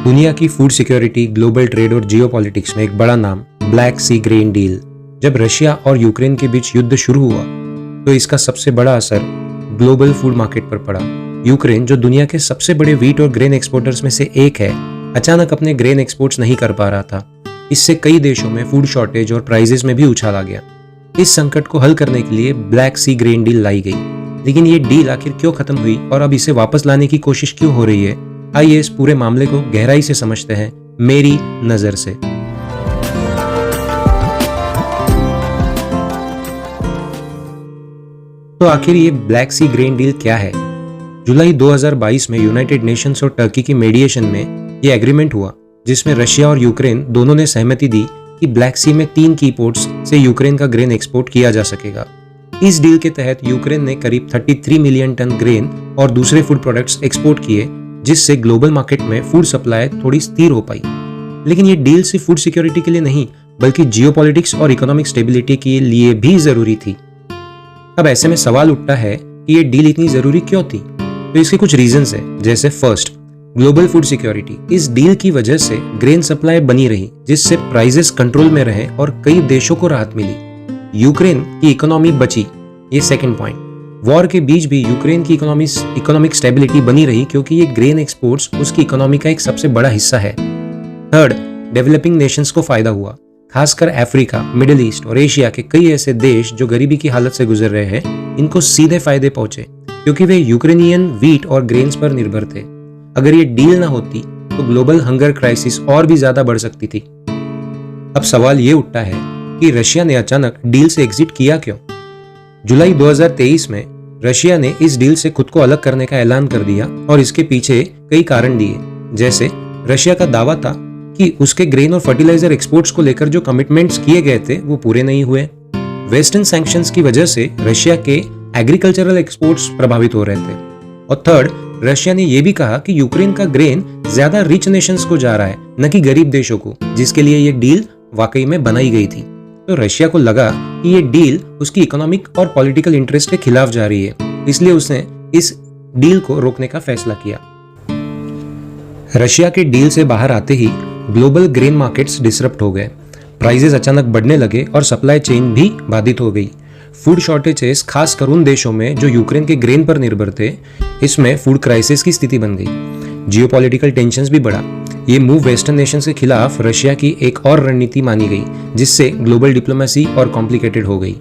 दुनिया की food security, global trade और जियोपॉलिटिक्स में एक बड़ा नाम ब्लैक सी ग्रेन डील। जब रशिया और यूक्रेन के बीच युद्ध शुरू हुआ तो इसका सबसे बड़ा असर ग्लोबल फूड मार्केट पर पड़ा। यूक्रेन, जो दुनिया के सबसे बड़े व्हीट और ग्रेन एक्सपोर्टर्स में से एक है, अचानक अपने ग्रेन एक्सपोर्ट्स नहीं कर पा रहा था। इससे कई देशों में फूड शॉर्टेज और प्राइजेस में भी उछाल आ गया। इस संकट को हल करने के लिए ब्लैक सी ग्रेन डील लाई गई। लेकिन ये डील आखिर क्यों खत्म हुई और अब इसे वापस लाने की कोशिश क्यों हो रही है? आइए इस पूरे मामले को गहराई से समझते हैं मेरी नजर से। तो आखिर ये ब्लैक सी ग्रेन डील क्या है? जुलाई 2022 में यूनाइटेड नेशंस और टर्की की मीडिएशन में ये एग्रीमेंट हुआ, जिसमें रशिया और यूक्रेन दोनों ने सहमति दी कि ब्लैक सी में 3 की पोर्ट्स से यूक्रेन का ग्रेन एक्सपोर्ट किया जा सकेगा। इस डील के तहत यूक्रेन ने करीब 33 मिलियन टन ग्रेन और दूसरे फूड प्रोडक्ट्स एक्सपोर्ट किए, जिससे ग्लोबल मार्केट में फूड सप्लाई थोड़ी स्थिर हो पाई। लेकिन ये डील सिर्फ फूड सिक्योरिटी के लिए नहीं, बल्कि जियोपॉलिटिक्स और इकोनॉमिक स्टेबिलिटी के लिए भी जरूरी थी। अब ऐसे में सवाल उठता है कि ये डील इतनी जरूरी क्यों थी? तो इसके कुछ रीजंस है। जैसे फर्स्ट, ग्लोबल फूड सिक्योरिटी। इस डील की वजह से ग्रेन सप्लाई बनी रही, जिससे प्राइसेस कंट्रोल में रहे और कई देशों को राहत मिली। यूक्रेन की इकोनॉमी बची, ये सेकंड पॉइंट। वॉर के बीच भी यूक्रेन की इकोनॉमिक स्टेबिलिटी बनी रही, क्योंकि ये ग्रेन एक्सपोर्ट्स उसकी इकोनॉमी का एक सबसे बड़ा हिस्सा है। थर्ड, डेवलपिंग नेशंस को फायदा हुआ। खासकर अफ्रीका, मिडिल ईस्ट और एशिया के कई ऐसे देश जो गरीबी की हालत से गुजर रहे हैं, इनको सीधे फायदे पहुंचे, क्योंकि वे यूक्रेनियन व्हीट और ग्रेन्स पर निर्भर थे। अगर ये डील ना होती तो ग्लोबल हंगर क्राइसिस और भी ज्यादा बढ़ सकती थी। अब सवाल ये उठता है कि रशिया ने अचानक डील से एग्जिट किया क्यों? जुलाई 2023 में रशिया ने इस डील से खुद को अलग करने का ऐलान कर दिया और इसके पीछे कई कारण दिए। जैसे रशिया का दावा था कि उसके ग्रेन और फर्टिलाइजर एक्सपोर्ट्स को लेकर जो कमिटमेंट्स किए गए थे वो पूरे नहीं हुए। वेस्टर्न सैंक्शंस की वजह से रशिया के एग्रीकल्चरल एक्सपोर्ट्स प्रभावित हो रहे थे। और थर्ड, रशिया ने यह भी कहा कि यूक्रेन का ग्रेन ज्यादा रिच नेशंस को जा रहा है, न कि गरीब देशों को, जिसके लिए यह डील वाकई में बनाई गई थी। तो रशिया को लगा कि ये डील उसकी इकोनॉमिक और पॉलिटिकल इंटरेस्ट के खिलाफ जा रही है, इसलिए उसने इस डील को रोकने का फैसला किया। रशिया के डील से बाहर आते ही ग्लोबल ग्रेन मार्केट्स डिसरप्ट हो गए, प्राइसेस अचानक बढ़ने लगे और सप्लाई चेन भी बाधित हो गई। फूड शॉर्टेजेस, खासकर उन देशों में जो यूक्रेन के ग्रेन पर निर्भर थे, इसमें फूड क्राइसिस की स्थिति बन गई। जियोपॉलिटिकल टेंशंस भी बढ़ा। ये मूव वेस्टर्न नेशंस के खिलाफ रशिया की एक और रणनीति मानी गई, जिससे ग्लोबल डिप्लोमेसी और कॉम्प्लिकेटेड हो गई।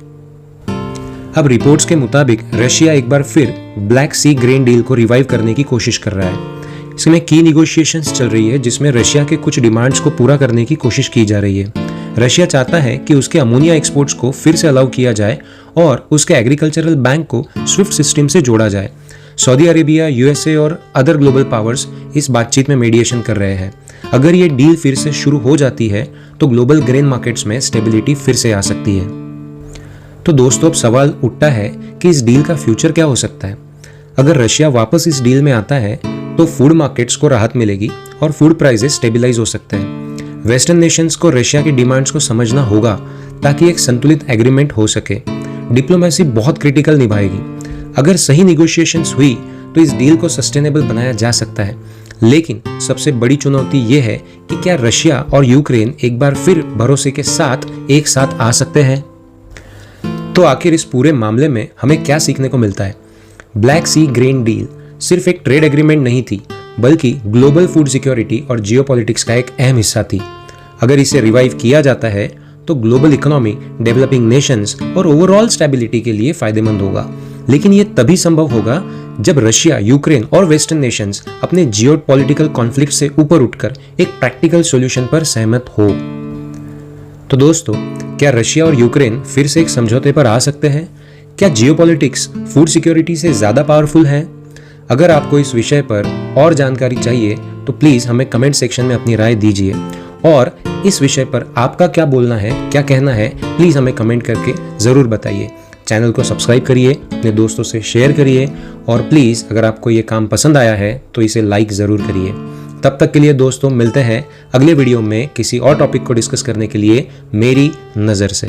अब रिपोर्ट्स के मुताबिक रशिया एक बार फिर ब्लैक सी ग्रेन डील को रिवाइव करने की कोशिश कर रहा है। इसमें की निगोशिएशंस चल रही है, जिसमें रशिया के कुछ डिमांड्स को पूरा करने की कोशिश की जा रही है। रशिया चाहता है कि उसके अमोनिया एक्सपोर्ट्स को फिर से अलाउ किया जाए और उसके एग्रीकल्चरल बैंक को स्विफ्ट सिस्टम से जोड़ा जाए। सऊदी अरेबिया, यूएसए और अदर ग्लोबल पावर्स इस बातचीत में मीडिएशन कर रहे हैं। अगर ये डील फिर से शुरू हो जाती है तो ग्लोबल ग्रेन मार्केट्स में स्टेबिलिटी फिर से आ सकती है। तो दोस्तों, अब सवाल उठता है कि इस डील का फ्यूचर क्या हो सकता है? अगर रशिया वापस इस डील में आता है तो फूड मार्केट्स को राहत मिलेगी और फूड प्राइसेस स्टेबलाइज हो सकते हैं। वेस्टर्न नेशंस को रशिया की डिमांड्स को समझना होगा ताकि एक संतुलित एग्रीमेंट हो सके। डिप्लोमेसी बहुत क्रिटिकल निभाएगी। अगर सही निगोशिएशंस हुई तो इस डील को सस्टेनेबल बनाया जा सकता है। लेकिन सबसे बड़ी चुनौती यह है कि क्या रशिया और यूक्रेन एक बार फिर भरोसे के साथ एक साथ आ सकते हैं? तो आखिर इस पूरे मामले में हमें क्या सीखने को मिलता है? ब्लैक सी ग्रेन डील सिर्फ एक ट्रेड एग्रीमेंट नहीं थी, बल्कि ग्लोबल फूड सिक्योरिटी और जियोपॉलिटिक्स का एक अहम हिस्सा थी। अगर इसे रिवाइव किया जाता है तो ग्लोबल इकोनॉमी, डेवलपिंग नेशंस और ओवरऑल स्टेबिलिटी के लिए फायदेमंद होगा। लेकिन यह तभी संभव होगा जब रशिया, यूक्रेन और वेस्टर्न नेशंस अपने जियोपॉलिटिकल कॉन्फ्लिक्ट से ऊपर उठकर एक प्रैक्टिकल सॉल्यूशन पर सहमत हो। तो दोस्तों, क्या रशिया और यूक्रेन फिर से एक समझौते पर आ सकते हैं? क्या जियोपॉलिटिक्स फूड सिक्योरिटी से ज्यादा पावरफुल है? अगर आपको इस विषय पर और जानकारी चाहिए तो प्लीज हमें कमेंट सेक्शन में अपनी राय दीजिए। और इस विषय पर आपका क्या बोलना है, क्या कहना है, प्लीज हमें कमेंट करके जरूर बताइए। चैनल को सब्सक्राइब करिए, अपने दोस्तों से शेयर करिए और प्लीज अगर आपको ये काम पसंद आया है तो इसे लाइक जरूर करिए। तब तक के लिए दोस्तों, मिलते हैं अगले वीडियो में किसी और टॉपिक को डिस्कस करने के लिए मेरी नजर से।